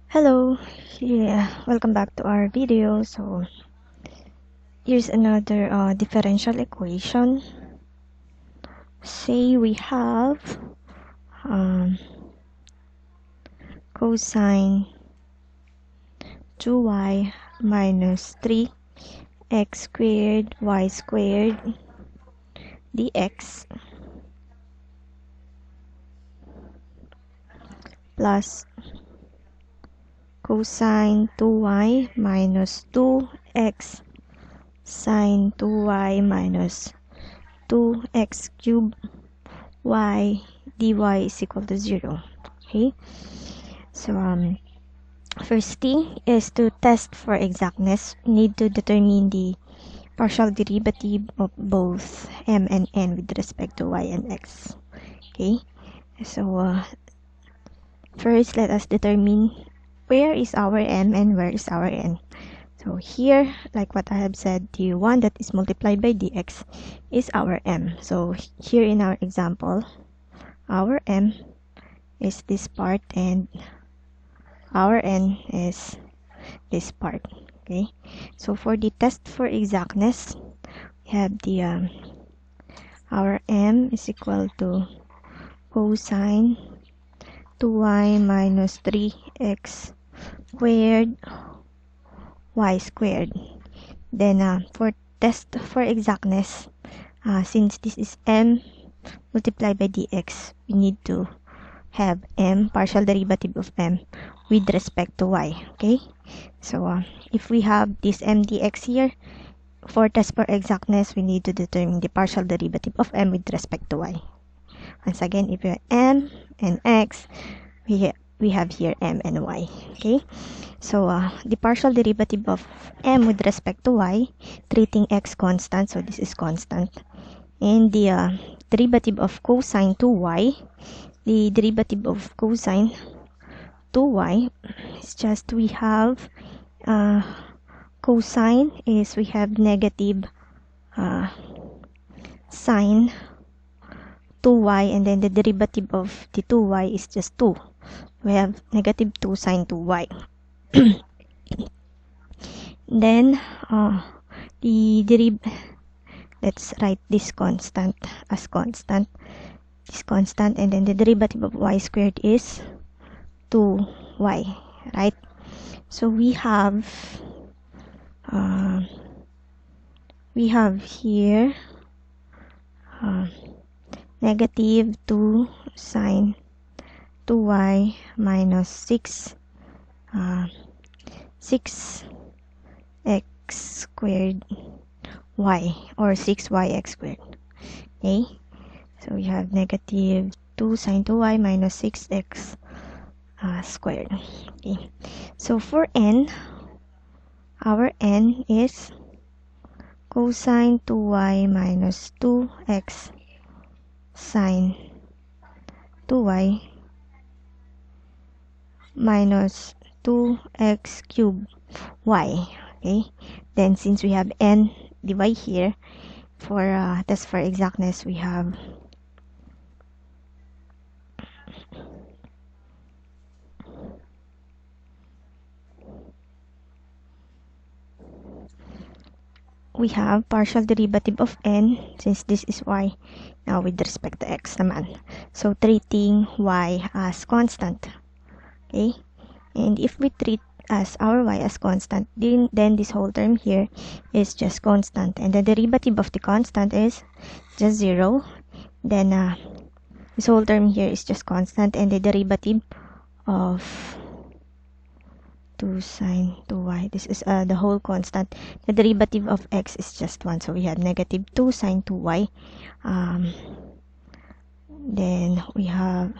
Hello, yeah, welcome back to our video. So here's another differential equation. Say we have um, cosine 2y minus 3x squared y squared dx plus cosine 2y minus 2x sine 2y minus 2x cubed y dy is equal to 0. Okay, so first thing is to test for exactness. We need to determine the partial derivative of both m and n with respect to y and x. Okay, so first let us determine where is our m and where is our n. So here, like what I have said, the one that is multiplied by dx is our m. So here in our example, our m is this part and our n is this part. Okay, so for the test for exactness, we have the our m is equal to cosine 2y minus 3x squared y squared. Then for test for exactness, since this is m multiplied by dx, we need to have m, partial derivative of m, with respect to y. Okay, so if we have this m dx here, for test for exactness, we need to determine the partial derivative of m with respect to y. Once again, if we have m and x, we have here m and y. Okay, so the partial derivative of m with respect to y, treating x constant, so this is constant, and the derivative of cosine 2y, the derivative of cosine 2y is just, we have cosine is, we have negative sine 2y, and then the derivative of the 2y is just 2. We have negative 2 sine 2y. Then let's write this constant as constant, this constant, and then the derivative of y squared is 2y, right? So we have here negative 2 sine 2y minus 6 6x squared y, or 6yx squared. Okay, so we have negative 2 sine 2y minus 6x squared. Okay, so for n, our n is cosine 2y minus 2x sine 2y minus 2x cubed y. Okay, then since we have n dy here, for test for exactness, we have partial derivative of n, since this is y, now with respect to x naman. So treating y as constant. Okay, and if we treat as our y as constant, then this whole term here is just constant, and the derivative of the constant is just 0. Then this whole term here is just constant, and the derivative of 2 sine 2y, this is the whole constant. The derivative of x is just 1, so we have negative 2 sine 2y. Then we have,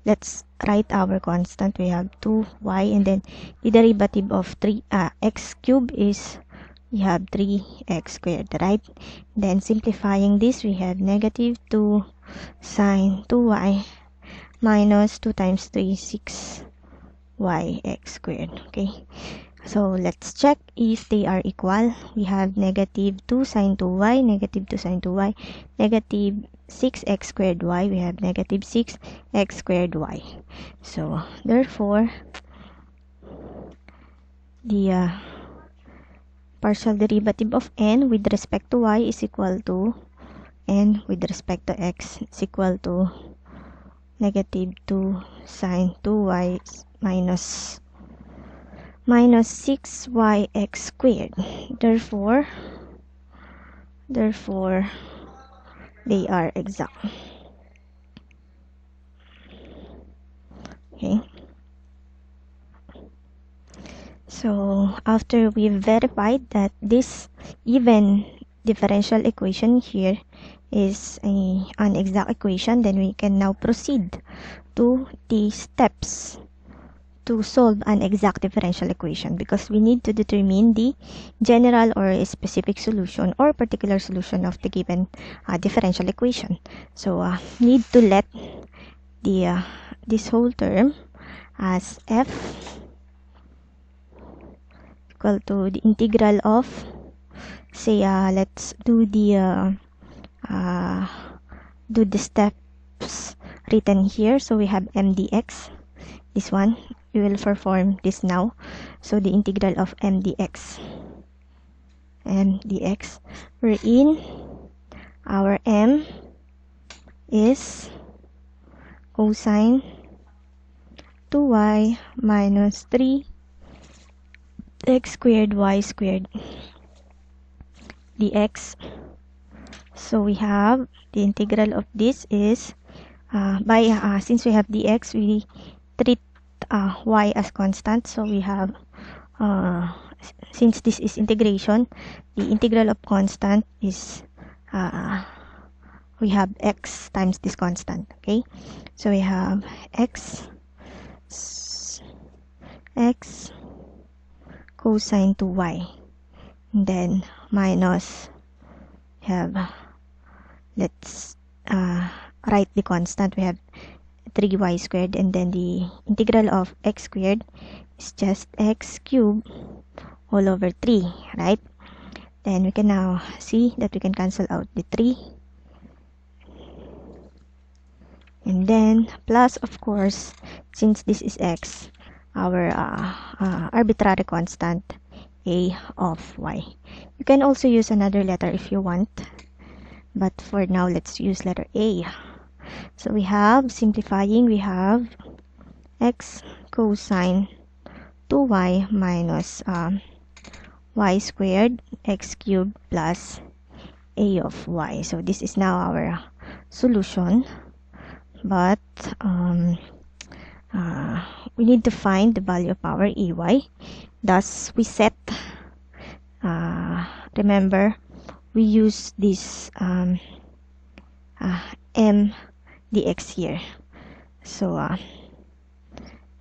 let's write our constant, we have 2y, and then the derivative of 3x cubed is, we have 3x squared, right? Then simplifying this, we have negative 2 sine 2y minus 2 times 3, 6yx squared. Okay, so let's check if they are equal. We have negative 2 sine 2y, negative 2 sine 2y, negative 6x squared y, we have negative 6x squared y. So therefore the partial derivative of n with respect to y is equal to n with respect to x is equal to negative 2 sine 2y minus 6yx squared. Therefore they are exact. Okay, so after we've verified that this even differential equation here is an exact equation, then we can now proceed to the steps to solve an exact differential equation, because we need to determine the general or specific solution or particular solution of the given differential equation. So need to let the this whole term as f equal to the integral of, say, let's do the steps written here. So we have mdx, this one we will perform this now. So the integral of mdx wherein our m is cosine 2y minus 3 x squared y squared dx. So we have the integral of this is since we have dx, we treat y as constant. So we have since this is integration, the integral of constant is we have x times this constant. Okay, so we have x cosine 2y, and then minus, have, let's write the constant, we have 3y squared, and then the integral of x squared is just x cubed all over 3, right? Then we can now see that we can cancel out the 3, and then plus, of course, since this is x, our arbitrary constant a of y. You can also use another letter if you want, but for now let's use letter a. So we have, simplifying, we have x cosine 2y minus y squared x cubed plus a of y. So this is now our solution, but we need to find the value of our ay. Thus we set, remember, we use this m dx here. So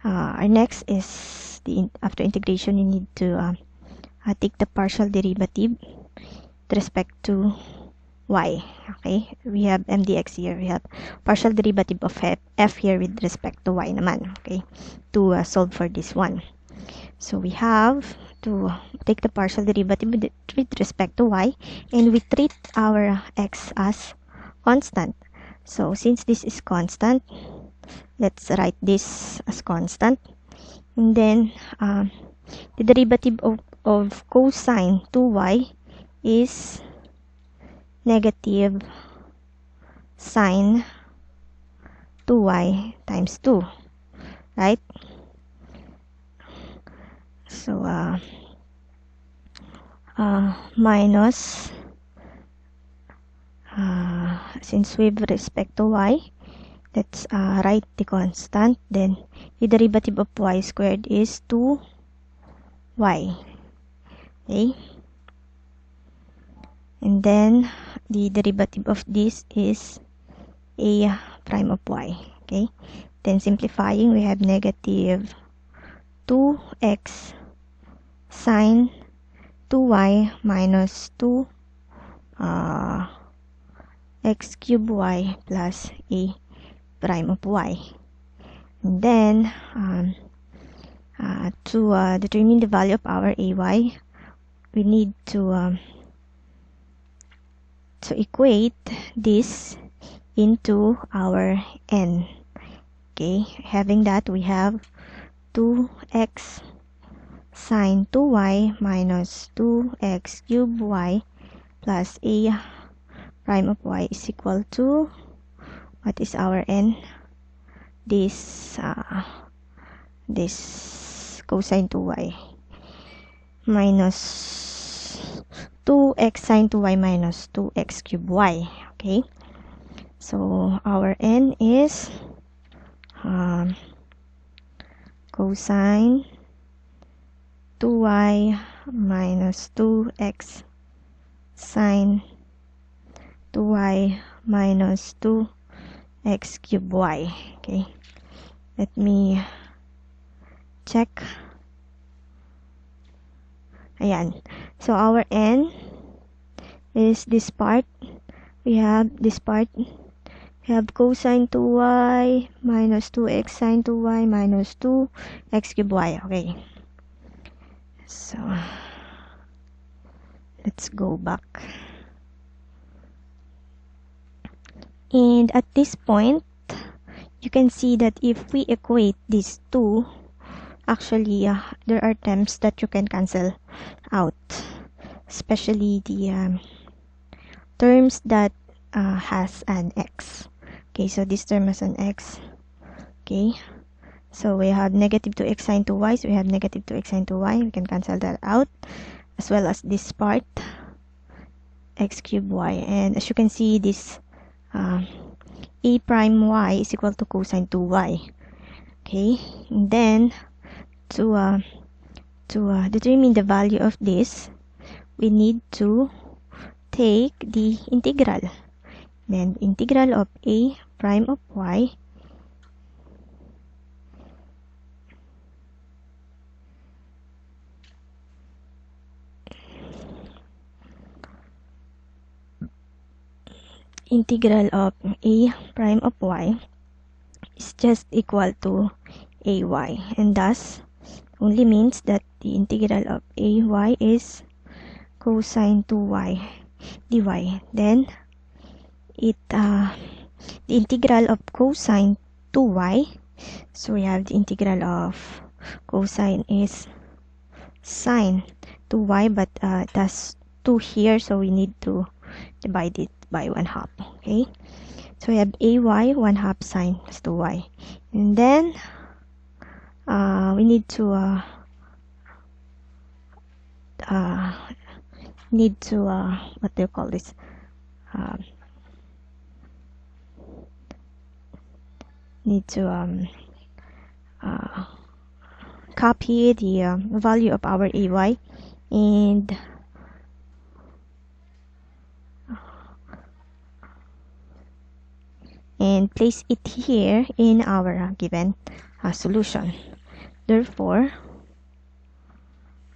our next is after integration, you need to take the partial derivative with respect to y. Okay, we have mdx here, we have partial derivative of f here with respect to y naman. Okay, to solve for this one. So we have to take the partial derivative with respect to y, and we treat our x as constant. So since this is constant, let's write this as constant, and then the derivative of cosine 2y is negative sine 2y times 2, right? So minus, since with respect to y, let's write the constant, then the derivative of y squared is 2y. Okay, and then the derivative of this is a prime of y. Okay, then simplifying, we have negative 2x sine 2y minus 2 x cubed y plus a prime of y. And then to determine the value of our ay, we need to equate this into our n. Okay, having that, we have 2x sine 2y minus 2x cubed y plus a prime of y is equal to, what is our n? This cosine 2y minus 2x sine 2y minus 2x cubed y. Okay, so our n is cosine 2y minus 2x sine 2y minus 2x cubed y. Okay, let me check. Ayan. So our n is this part. We have this part. We have cosine 2y minus 2x sine 2y minus 2x cubed y. Okay. So, let's go back. And at this point, you can see that if we equate these two, actually, there are terms that you can cancel out, especially the terms that has an x. Okay, so this term has an x. Okay, so we have negative 2x sine 2y, so we have negative 2x sine 2y. We can cancel that out, as well as this part, x cubed y. And as you can see, this a prime y is equal to cosine 2y. Okay, and then to determine the value of this, we need to take the integral. Then integral of a prime of y integral of a prime of y is just equal to ay, and thus only means that the integral of ay is cosine 2y dy. Then the integral of cosine 2y, so we have the integral of cosine is sine 2y, but that's 2 here, so we need to divide it by 1/2. Okay, so we have ay 1/2 sine 2y, and then we need to what do you call this, need to copy the value of our ay and place it here in our given solution. Therefore,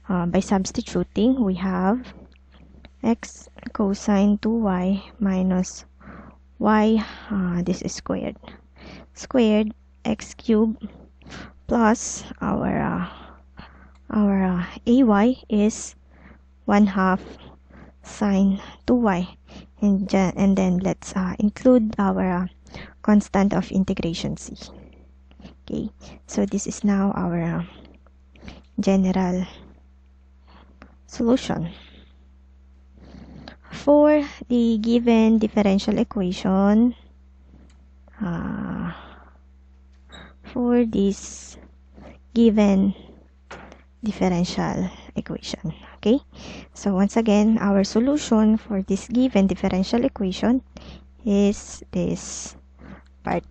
by substituting, we have x cosine 2y minus y, this is squared x cubed plus our ay is 1/2 sine 2y, and then let's include our constant of integration c. Okay, so this is now our general solution for the given differential equation. For this given differential equation. Okay, so once again, our solution for this given differential equation is this part.